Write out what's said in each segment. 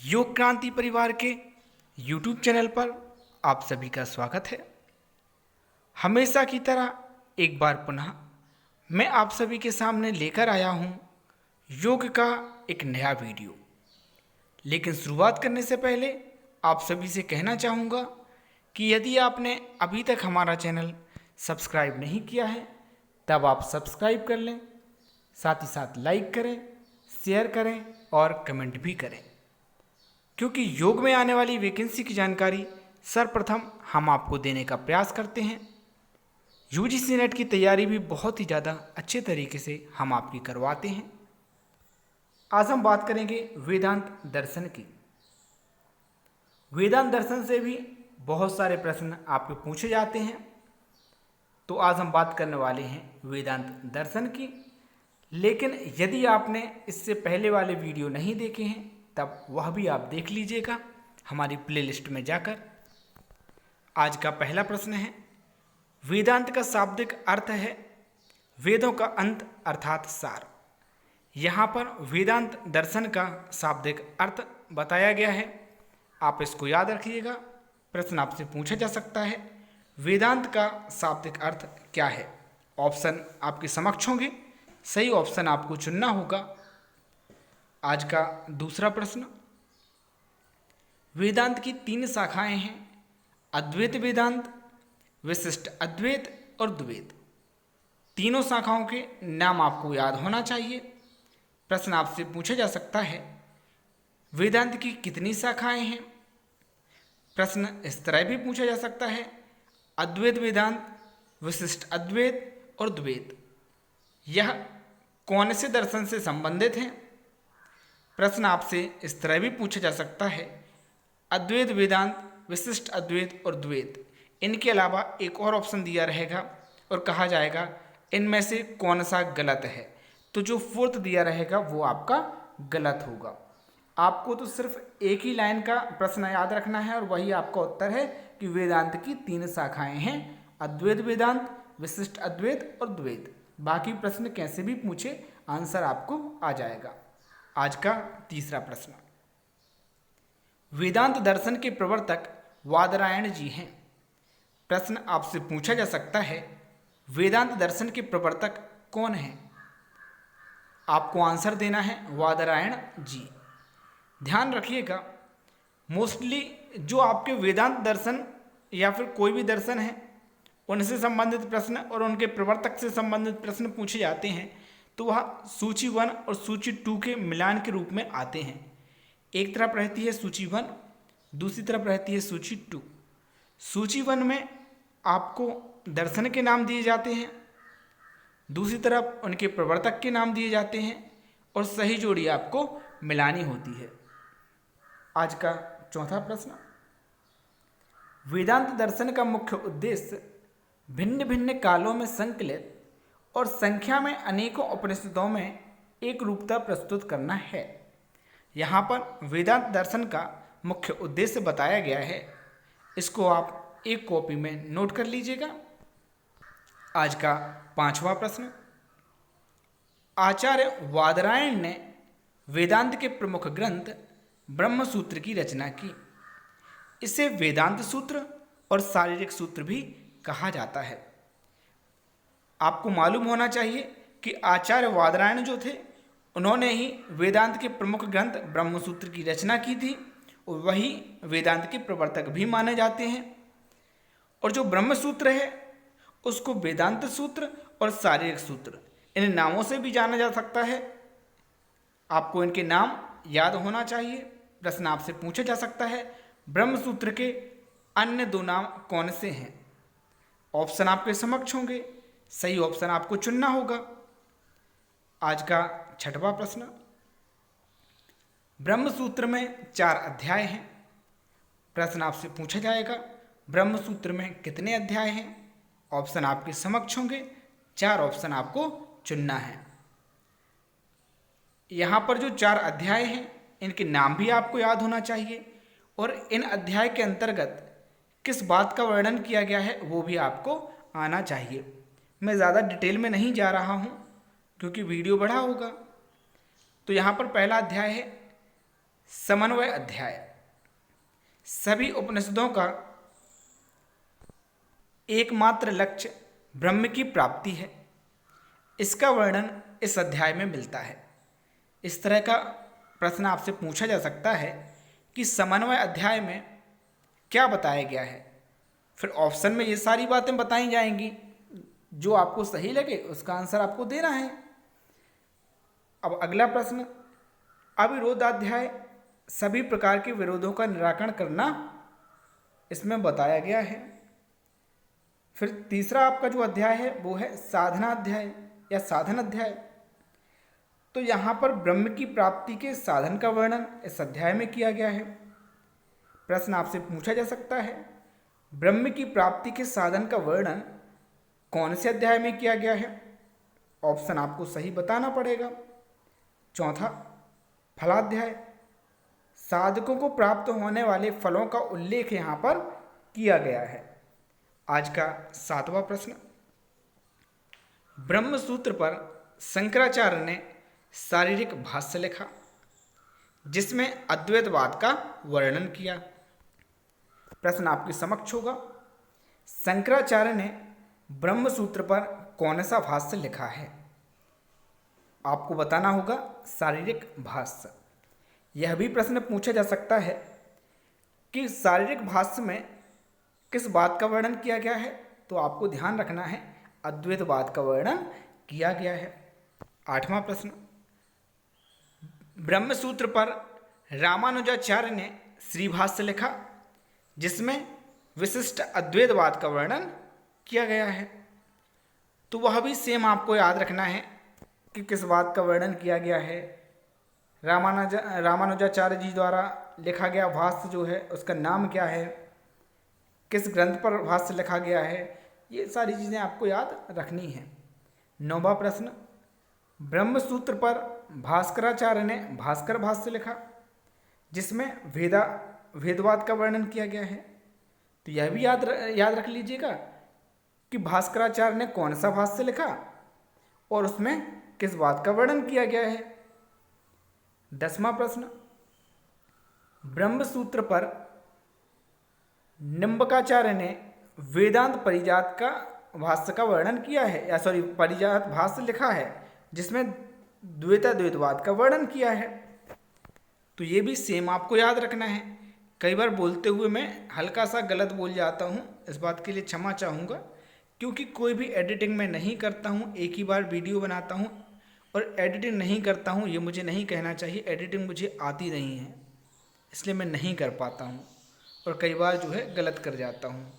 योग क्रांति परिवार के YouTube चैनल पर आप सभी का स्वागत है। हमेशा की तरह एक बार पुनः मैं आप सभी के सामने लेकर आया हूँ योग का एक नया वीडियो। लेकिन शुरुआत करने से पहले आप सभी से कहना चाहूँगा कि यदि आपने अभी तक हमारा चैनल सब्सक्राइब नहीं किया है तब आप सब्सक्राइब कर लें, साथ ही साथ लाइक करें, शेयर करें और कमेंट भी करें, क्योंकि योग में आने वाली वैकेंसी की जानकारी सर्वप्रथम हम आपको देने का प्रयास करते हैं। यूजीसी नेट की तैयारी भी बहुत ही ज़्यादा अच्छे तरीके से हम आपकी करवाते हैं। आज हम बात करेंगे वेदांत दर्शन की। वेदांत दर्शन से भी बहुत सारे प्रश्न आपके पूछे जाते हैं, तो आज हम बात करने वाले हैं वेदांत दर्शन की। लेकिन यदि आपने इससे पहले वाले वीडियो नहीं देखे हैं तब वह भी आप देख लीजिएगा हमारी प्लेलिस्ट में जाकर। आज का पहला प्रश्न है, वेदांत का शाब्दिक अर्थ है वेदों का अंत अर्थात सार। यहाँ पर वेदांत दर्शन का शाब्दिक अर्थ बताया गया है, आप इसको याद रखिएगा। प्रश्न आपसे पूछा जा सकता है वेदांत का शाब्दिक अर्थ क्या है। ऑप्शन आपके समक्ष होंगे, सही ऑप्शन आपको चुनना होगा। आज का दूसरा प्रश्न, वेदांत की 3 शाखाएं हैं, अद्वैत वेदांत, विशिष्ट अद्वैत और द्वैत। तीनों शाखाओं के नाम आपको याद होना चाहिए। प्रश्न आपसे पूछा जा सकता है वेदांत की कितनी शाखाएं हैं। प्रश्न इस तरह भी पूछा जा सकता है अद्वैत वेदांत, विशिष्ट अद्वैत और द्वैत यह कौन से दर्शन से संबंधित हैं। प्रश्न आपसे इस तरह भी पूछा जा सकता है अद्वैत वेदांत, विशिष्ट अद्वैत और द्वैत, इनके अलावा एक और ऑप्शन दिया रहेगा और कहा जाएगा इनमें से कौन सा गलत है। तो जो फोर्थ दिया रहेगा वो आपका गलत होगा। आपको तो सिर्फ एक ही लाइन का प्रश्न याद रखना है और वही आपका उत्तर है कि वेदांत की 3 शाखाएं हैं, अद्वैत वेदांत, विशिष्ट अद्वैत और द्वैत। बाकी प्रश्न कैसे भी पूछे आंसर आपको आ जाएगा। आज का तीसरा प्रश्न, वेदांत दर्शन के प्रवर्तक वादरायण जी हैं। प्रश्न आपसे पूछा जा सकता है वेदांत दर्शन के प्रवर्तक कौन हैं। आपको आंसर देना है वादरायण जी। ध्यान रखिएगा, मोस्टली जो आपके वेदांत दर्शन या फिर कोई भी दर्शन है उनसे संबंधित प्रश्न और उनके प्रवर्तक से संबंधित प्रश्न पूछे जाते हैं तो वह सूची 1 और सूची 2 के मिलान के रूप में आते हैं। एक तरफ रहती है सूची 1, दूसरी तरफ रहती है सूची 2। सूची 1 में आपको दर्शन के नाम दिए जाते हैं, दूसरी तरफ उनके प्रवर्तक के नाम दिए जाते हैं और सही जोड़ी आपको मिलानी होती है। आज का चौथा प्रश्न, वेदांत दर्शन का मुख्य उद्देश्य भिन्न भिन्न कालों में संकलित और संख्या में अनेकों उपनिषदों में एक रूपता प्रस्तुत करना है। यहाँ पर वेदांत दर्शन का मुख्य उद्देश्य बताया गया है, इसको आप एक कॉपी में नोट कर लीजिएगा। आज का पांचवा प्रश्न, आचार्य वादरायण ने वेदांत के प्रमुख ग्रंथ ब्रह्म सूत्र की रचना की। इसे वेदांत सूत्र और शारीरिक सूत्र भी कहा जाता है। आपको मालूम होना चाहिए कि आचार्य वादरायण जो थे उन्होंने ही वेदांत के प्रमुख ग्रंथ ब्रह्म सूत्र की रचना की थी और वही वेदांत के प्रवर्तक भी माने जाते हैं। और जो ब्रह्म सूत्र है उसको वेदांत सूत्र और शारीरिक सूत्र इन नामों से भी जाना जा सकता है। आपको इनके नाम याद होना चाहिए। प्रश्न आपसे पूछा जा सकता है ब्रह्म सूत्र के अन्य 2 नाम कौन से हैं। ऑप्शन आपके समक्ष होंगे, सही ऑप्शन आपको चुनना होगा। आज का छठवां प्रश्न, ब्रह्म सूत्र में 4 अध्याय हैं। प्रश्न आपसे पूछा जाएगा ब्रह्म सूत्र में कितने अध्याय हैं। ऑप्शन आपके समक्ष होंगे, 4 ऑप्शन आपको चुनना है। यहाँ पर जो 4 अध्याय हैं इनके नाम भी आपको याद होना चाहिए और इन अध्याय के अंतर्गत किस बात का वर्णन किया गया है वो भी आपको आना चाहिए। मैं ज़्यादा डिटेल में नहीं जा रहा हूँ क्योंकि वीडियो बड़ा होगा। तो यहाँ पर पहला अध्याय है समन्वय अध्याय। सभी उपनिषदों का एकमात्र लक्ष्य ब्रह्म की प्राप्ति है। इसका वर्णन इस अध्याय में मिलता है। इस तरह का प्रश्न आपसे पूछा जा सकता है कि समन्वय अध्याय में क्या बताया गया है। फिर ऑप्शन में ये सारी बातें बताई जाएंगी, जो आपको सही लगे उसका आंसर आपको देना है। अब अगला प्रश्न, अविरोधाध्याय, सभी प्रकार के विरोधों का निराकरण करना इसमें बताया गया है। फिर तीसरा आपका जो अध्याय है वो है साधना अध्याय या साधन अध्याय। तो यहाँ पर ब्रह्म की प्राप्ति के साधन का वर्णन इस अध्याय में किया गया है। प्रश्न आपसे पूछा जा सकता है, ब्रह्म की प्राप्ति के साधन का वर्णन कौन से अध्याय में किया गया है। ऑप्शन आपको सही बताना पड़ेगा। चौथा, फलाध्याय, साधकों को प्राप्त होने वाले फलों का उल्लेख यहाँ पर किया गया है। आज का 7वां प्रश्न, ब्रह्म सूत्र पर शंकराचार्य ने शारीरिक भाष्य लिखा जिसमें अद्वैतवाद का वर्णन किया। प्रश्न आपके समक्ष होगा, शंकराचार्य ने ब्रह्म सूत्र पर कौन सा भाष्य लिखा है। आपको बताना होगा शारीरिक भाष्य। यह भी प्रश्न पूछा जा सकता है कि शारीरिक भाष्य में किस बात का वर्णन किया गया है। तो आपको ध्यान रखना है अद्वैतवाद का वर्णन किया गया है। 8वां प्रश्न, ब्रह्म सूत्र पर रामानुजाचार्य ने श्रीभाष्य लिखा जिसमें विशिष्ट अद्वैतवाद का वर्णन किया गया है। तो वह भी सेम आपको याद रखना है कि किस बात का वर्णन किया गया है। रामानुजाचार्य जी द्वारा लिखा गया भाष्य जो है उसका नाम क्या है, किस ग्रंथ पर भाष्य लिखा गया है, ये सारी चीज़ें आपको याद रखनी है। 9वां प्रश्न, ब्रह्म सूत्र पर भास्कराचार्य ने भास्कर भाष्य लिखा जिसमें भेदवाद का वर्णन किया गया है। तो यह भी याद रख लीजिएगा कि भास्कराचार्य ने कौन सा भाष्य लिखा और उसमें किस बात का वर्णन किया गया है। 10वां प्रश्न, ब्रह्म सूत्र पर निम्बकाचार्य ने वेदांत परिजात का भाष्य का वर्णन किया है परिजात भाष्य लिखा है जिसमें द्वैताद्वैतवाद का वर्णन किया है। तो ये भी सेम आपको याद रखना है। कई बार बोलते हुए मैं हल्का सा गलत बोल जाता हूँ, इस बात के लिए क्षमा चाहूँगा, क्योंकि कोई भी एडिटिंग मैं नहीं करता हूँ। एक ही बार वीडियो बनाता हूँ और एडिटिंग नहीं करता हूँ, ये मुझे नहीं कहना चाहिए। एडिटिंग मुझे आती नहीं है, इसलिए मैं नहीं कर पाता हूँ और कई बार जो है गलत कर जाता हूँ।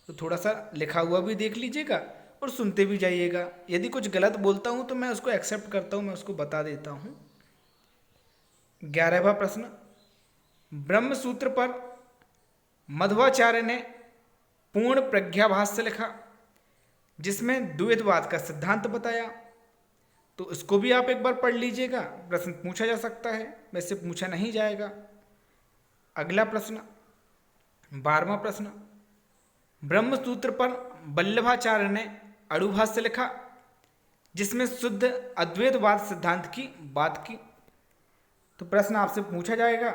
तो थोड़ा सा लिखा हुआ भी देख लीजिएगा और सुनते भी जाइएगा। यदि कुछ गलत बोलता हूँ तो मैं उसको एक्सेप्ट करता हूँ, मैं उसको बता देता हूँ। 11वां प्रश्न, ब्रह्म सूत्र पर मध्वाचार्य ने पूर्ण प्रज्ञा भाष्य लिखा जिसमें द्वैतवाद का सिद्धांत बताया। तो इसको भी आप एक बार पढ़ लीजिएगा, प्रश्न पूछा जा सकता है, वैसे पूछा नहीं जाएगा। अगला प्रश्न 12वां प्रश्न, ब्रह्म सूत्र पर वल्लभाचार्य ने अणुभाष्य लिखा जिसमें शुद्ध अद्वैतवाद सिद्धांत की बात की। तो प्रश्न आपसे पूछा जाएगा,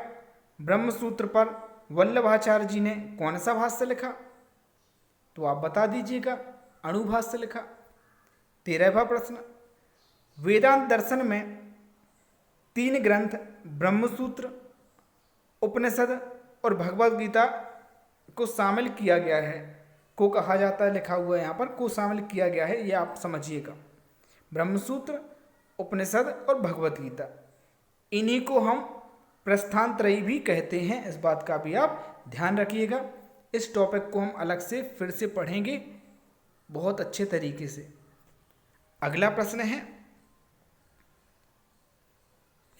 ब्रह्म सूत्र पर वल्लभाचार्य जी ने कौन सा भाष्य लिखा। तो आप बता दीजिएगा, अणुभाष्य लिखा। 13वां प्रश्न, वेदांत दर्शन में 3 ग्रंथ ब्रह्मसूत्र, उपनिषद और भगवद गीता को शामिल किया गया है। को कहा जाता है, लिखा हुआ है यहाँ पर, को शामिल किया गया है, ये आप समझिएगा। ब्रह्मसूत्र, उपनिषद और भगवद गीता, इन्हीं को हम प्रस्थानत्रयी भी कहते हैं। इस बात का भी आप ध्यान रखिएगा। इस टॉपिक को हम अलग से फिर से पढ़ेंगे बहुत अच्छे तरीके से। अगला प्रश्न है,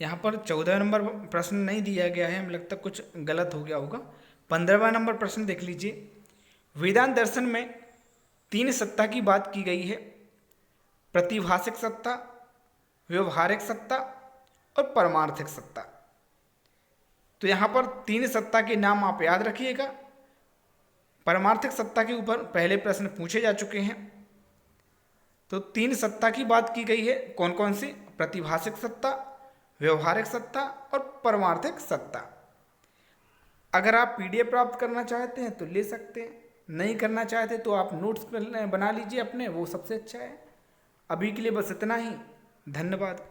यहाँ पर 14 नंबर प्रश्न नहीं दिया गया है, हमें लगता है कुछ गलत हो गया होगा। 15वां नंबर प्रश्न देख लीजिए। वेदांत दर्शन में 3 सत्ता की बात की गई है, प्रतिभाषिक सत्ता, व्यवहारिक सत्ता और परमार्थिक सत्ता। तो यहाँ पर 3 सत्ता के नाम आप याद रखिएगा। परमार्थिक सत्ता के ऊपर पहले प्रश्न पूछे जा चुके हैं। तो 3 सत्ता की बात की गई है, कौन कौन सी? प्रतिभाषिक सत्ता, व्यवहारिक सत्ता और परमार्थिक सत्ता। अगर आप पीडीएफ प्राप्त करना चाहते हैं तो ले सकते हैं, नहीं करना चाहते तो आप नोट्स बना लीजिए अपने, वो सबसे अच्छा है। अभी के लिए बस इतना ही। धन्यवाद।